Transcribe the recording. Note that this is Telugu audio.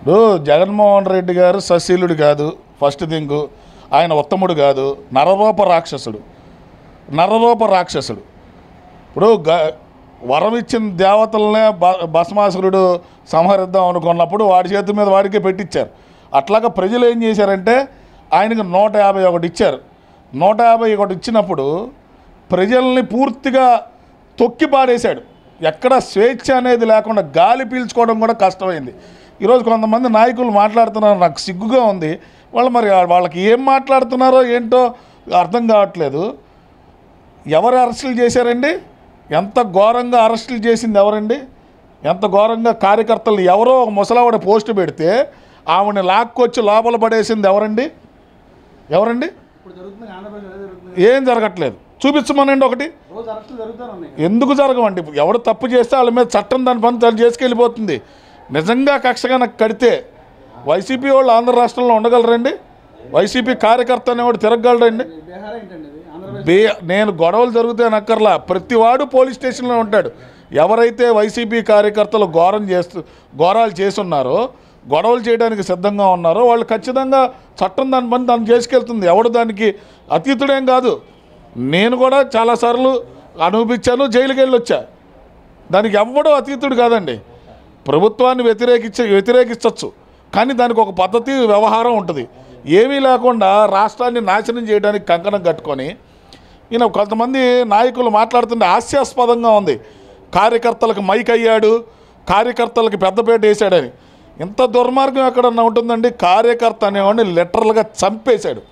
ఇప్పుడు జగన్మోహన్ రెడ్డి గారు సశీలుడు కాదు. ఫస్ట్ థింగ్, ఆయన ఉత్తముడు కాదు, నరరూప రాక్షసుడు. ఇప్పుడు వరం ఇచ్చిన దేవతలనే భస్మాసురుడు సంహరిద్దాం అనుకున్నప్పుడు వాడి చేతి మీద వాడికే పెట్టించారు. అట్లాగా ప్రజలు ఏం చేశారంటే ఆయనకు 151 ఇచ్చారు. 151 ఇచ్చినప్పుడు ప్రజల్ని పూర్తిగా తొక్కి పాడేశాడు. ఎక్కడ స్వేచ్ఛ అనేది లేకుండా గాలి పీల్చుకోవడం కూడా కష్టమైంది. ఈరోజు కొంతమంది నాయకులు మాట్లాడుతున్నారు, నాకు సిగ్గుగా ఉంది. వాళ్ళకి ఏం మాట్లాడుతున్నారో ఏంటో అర్థం కావట్లేదు. ఎవరు అరెస్టులు చేశారండి? ఎంత ఘోరంగా అరెస్టులు చేసింది ఎవరండి? ఎంత ఘోరంగా కార్యకర్తలు ఎవరో ఒక ముసలావిడ పోస్టు పెడితే ఆవిడని లాక్కొచ్చి లోపల పడేసింది ఎవరండి? ఏం జరగట్లేదు. చూపించమనండి ఒకటి. ఎందుకు జరగవండి? ఎవడు తప్పు చేస్తే వాళ్ళ మీద చట్టం దాని పని తను చేసుకెళ్ళిపోతుంది. నిజంగా కక్షగా నాకు కడితే వైసీపీ వాళ్ళు ఆంధ్ర రాష్ట్రంలో ఉండగలరండి? వైసీపీ కార్యకర్త అనేవాడు తిరగలరండి? నేను గొడవలు జరుగుతాయని అక్కర్లా, ప్రతివాడు పోలీస్ స్టేషన్లో ఉంటాడు. ఎవరైతే వైసీపీ కార్యకర్తలు ఘోరాలు చేస్తున్నారో, గొడవలు చేయడానికి సిద్ధంగా ఉన్నారో వాళ్ళు ఖచ్చితంగా చట్టం దాని పని దాన్ని చేసుకెళ్తుంది. ఎవడు దానికి అతీతుడేం కాదు. నేను కూడా చాలాసార్లు అనుభవించాను, జైలుకి వెళ్ళి వచ్చా. దానికి ఎవడో అతీతుడు కాదండి. ప్రభుత్వాన్ని వ్యతిరేకించవచ్చు, కానీ దానికి ఒక పద్ధతి వ్యవహారం ఉంటుంది. ఏమీ లేకుండా రాష్ట్రాన్ని నాశనం చేయడానికి కంకణం కట్టుకొని కొంతమంది నాయకులు మాట్లాడుతుంటే హాస్యాస్పదంగా ఉంది. కార్యకర్తలకు మైక్ అయ్యాడు, కార్యకర్తలకు పెద్దపేట వేసాడని. ఇంత దుర్మార్గం ఎక్కడన్నా ఉంటుందండి? కార్యకర్త అనేవాడిని లిటరల్గా చంపేశాడు.